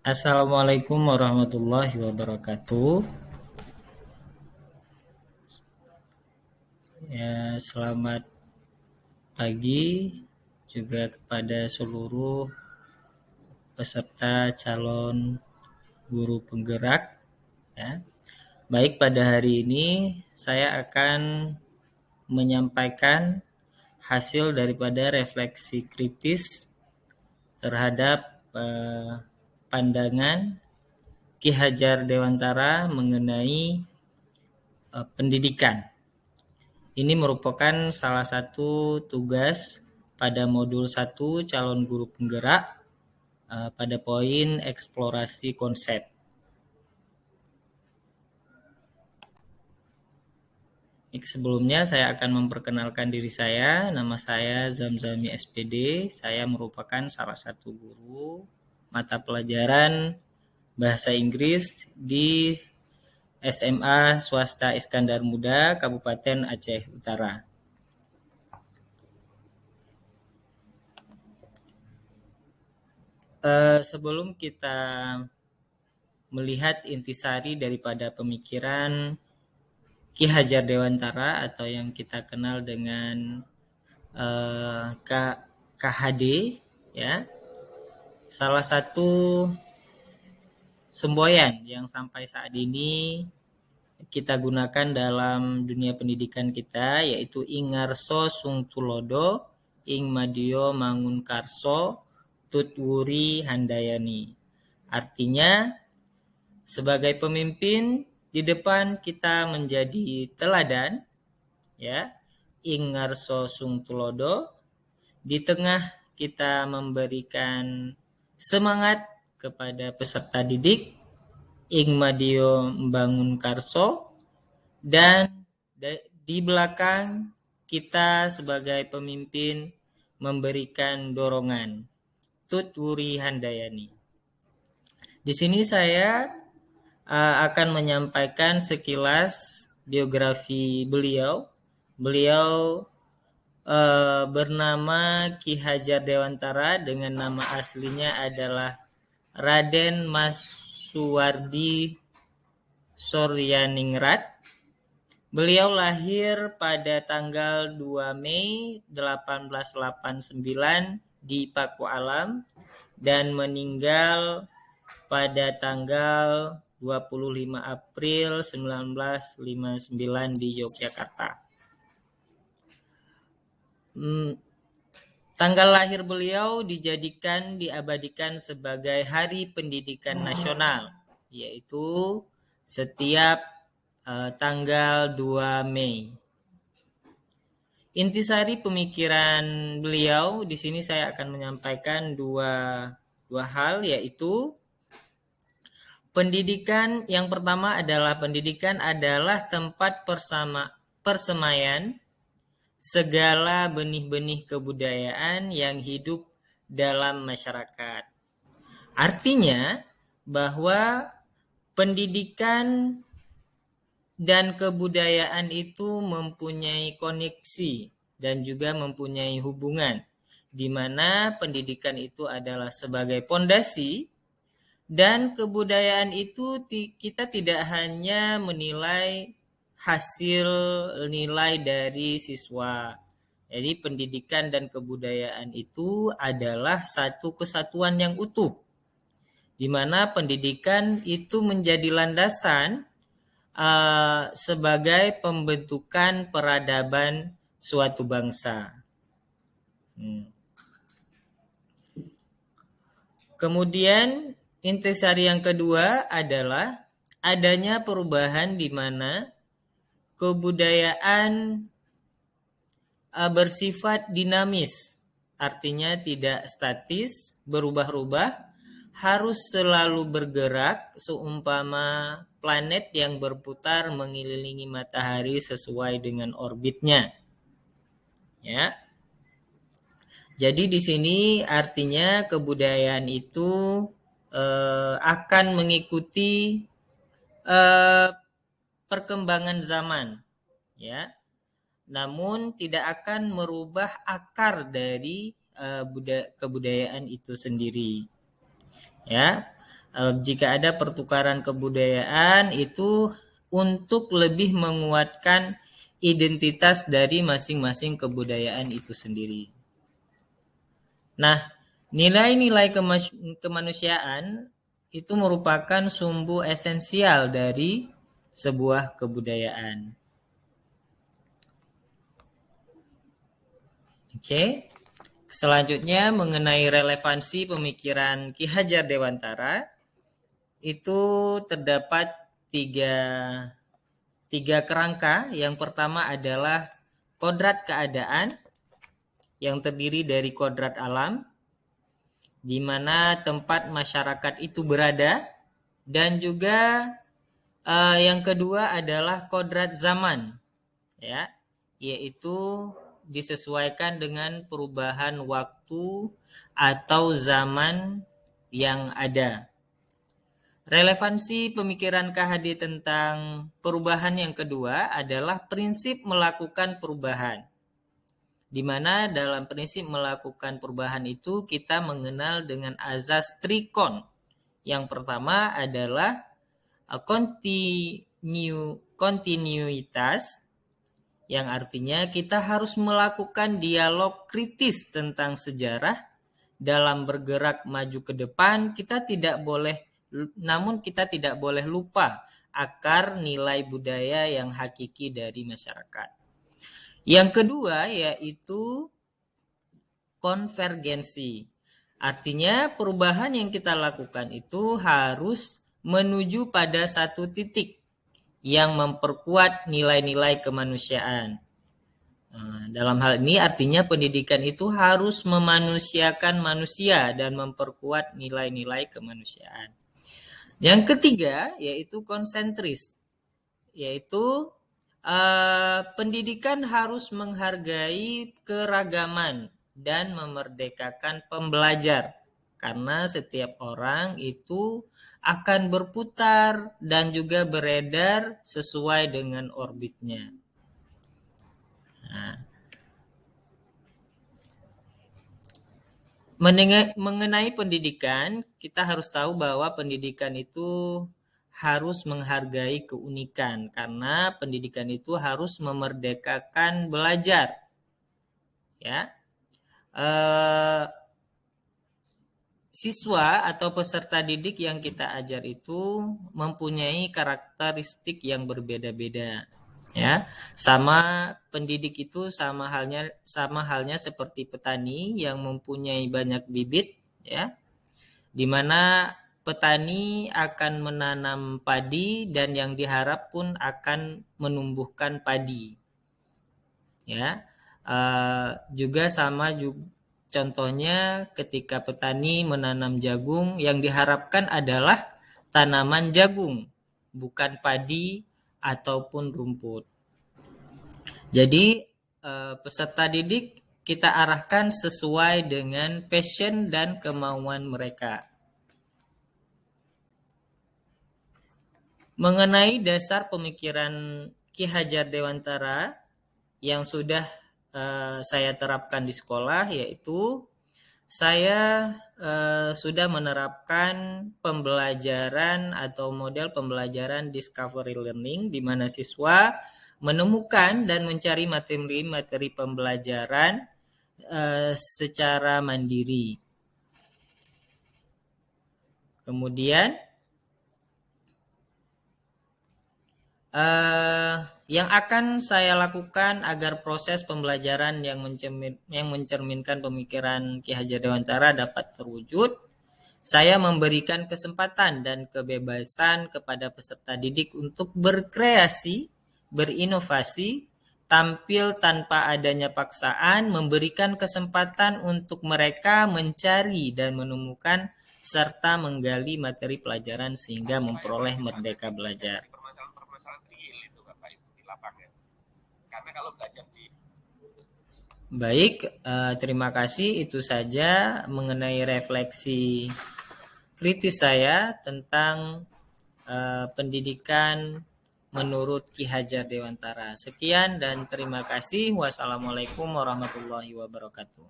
Assalamualaikum warahmatullahi wabarakatuh. Ya, selamat pagi juga kepada seluruh peserta calon guru penggerak. Ya. Baik, pada hari ini saya akan menyampaikan hasil daripada refleksi kritis terhadap pandangan Ki Hajar Dewantara mengenai pendidikan. Ini merupakan salah satu tugas pada modul 1 calon guru penggerak pada poin eksplorasi konsep. Sebelumnya saya akan memperkenalkan diri saya. Nama saya Zamzami SPD. Saya merupakan salah satu guru mata pelajaran Bahasa Inggris di SMA Swasta Iskandar Muda, Kabupaten Aceh Utara. Sebelum kita melihat intisari daripada pemikiran Ki Hajar Dewantara atau yang kita kenal dengan KHD, ya, salah satu semboyan yang sampai saat ini kita gunakan dalam dunia pendidikan kita yaitu Ingarso Sungtulodo, Ing Madio Mangunkarso, Tutwuri Handayani. Artinya sebagai pemimpin di depan kita menjadi teladan, ya, Ingarso Sungtulodo, di tengah kita memberikan semangat kepada peserta didik, Ing Madio membangun karso, dan di belakang kita sebagai pemimpin memberikan dorongan, Tutwuri Handayani. Di sini saya akan menyampaikan sekilas biografi beliau. Beliau bernama Ki Hajar Dewantara, dengan nama aslinya adalah Raden Mas Suwardi Soryaningrat. Beliau lahir pada tanggal 2 Mei 1889 di Paku Alam dan meninggal pada tanggal 25 April 1959 di Yogyakarta. Tanggal lahir beliau diabadikan sebagai Hari Pendidikan Nasional, yaitu setiap tanggal 2 Mei. Intisari pemikiran beliau di sini saya akan menyampaikan dua hal, yaitu pendidikan yang pertama adalah pendidikan adalah tempat persemaian segala benih-benih kebudayaan yang hidup dalam masyarakat. Artinya bahwa pendidikan dan kebudayaan itu mempunyai koneksi dan juga mempunyai hubungan, di mana pendidikan itu adalah sebagai pondasi, dan kebudayaan itu kita tidak hanya menilai hasil nilai dari siswa. Jadi pendidikan dan kebudayaan itu adalah satu kesatuan yang utuh, di mana pendidikan itu menjadi landasan sebagai pembentukan peradaban suatu bangsa. Kemudian intisari yang kedua adalah adanya perubahan di mana kebudayaan bersifat dinamis, artinya tidak statis, berubah-ubah, harus selalu bergerak seumpama planet yang berputar mengelilingi matahari sesuai dengan orbitnya. Ya. Jadi di sini artinya kebudayaan itu akan mengikuti perkembangan zaman, ya. Namun tidak akan merubah akar dari kebudayaan itu sendiri. Ya. Jika ada pertukaran kebudayaan itu untuk lebih menguatkan identitas dari masing-masing kebudayaan itu sendiri. Nah, nilai-nilai kemanusiaan itu merupakan sumbu esensial dari sebuah kebudayaan. Oke. Selanjutnya mengenai relevansi pemikiran Ki Hajar Dewantara, itu terdapat tiga kerangka. Yang pertama adalah kodrat keadaan yang terdiri dari kodrat alam, di mana tempat masyarakat itu berada, dan juga yang kedua adalah kodrat zaman, ya, yaitu disesuaikan dengan perubahan waktu atau zaman yang ada. Relevansi pemikiran KHD tentang perubahan yang kedua adalah prinsip melakukan perubahan, di mana dalam prinsip melakukan perubahan itu kita mengenal dengan azas trikon. Yang pertama adalah kontinuitas, yang artinya kita harus melakukan dialog kritis tentang sejarah dalam bergerak maju ke depan. Namun kita tidak boleh lupa akar nilai budaya yang hakiki dari masyarakat. Yang kedua yaitu konvergensi. Artinya perubahan yang kita lakukan itu harus menuju pada satu titik yang memperkuat nilai-nilai kemanusiaan. Dalam hal ini artinya pendidikan itu harus memanusiakan manusia dan memperkuat nilai-nilai kemanusiaan. Yang ketiga yaitu konsentris, yaitu pendidikan harus menghargai keragaman dan memerdekakan pembelajar, karena setiap orang itu akan berputar dan juga beredar sesuai dengan orbitnya. Nah, mengenai pendidikan, kita harus tahu bahwa pendidikan itu harus menghargai keunikan, karena pendidikan itu harus memerdekakan belajar. Ya, siswa atau peserta didik yang kita ajar itu mempunyai karakteristik yang berbeda-beda. Ya, sama pendidik itu sama halnya seperti petani yang mempunyai banyak bibit, ya, di mana petani akan menanam padi dan yang diharap pun akan menumbuhkan padi, ya. Juga sama contohnya ketika petani menanam jagung, yang diharapkan adalah tanaman jagung, bukan padi ataupun rumput. Jadi peserta didik kita arahkan sesuai dengan passion dan kemauan mereka. Mengenai dasar pemikiran Ki Hajar Dewantara yang sudah saya terapkan di sekolah, yaitu saya sudah menerapkan pembelajaran atau model pembelajaran discovery learning, di mana siswa menemukan dan mencari materi pembelajaran secara mandiri. Kemudian yang akan saya lakukan agar proses pembelajaran yang mencerminkan pemikiran Ki Hajar Dewantara dapat terwujud, saya memberikan kesempatan dan kebebasan kepada peserta didik untuk berkreasi, berinovasi, tampil tanpa adanya paksaan, memberikan kesempatan untuk mereka mencari dan menemukan serta menggali materi pelajaran sehingga memperoleh merdeka belajar. Baik, terima kasih. Itu saja mengenai refleksi kritis saya tentang pendidikan menurut Ki Hajar Dewantara. Sekian dan terima kasih. Wassalamualaikum warahmatullahi wabarakatuh.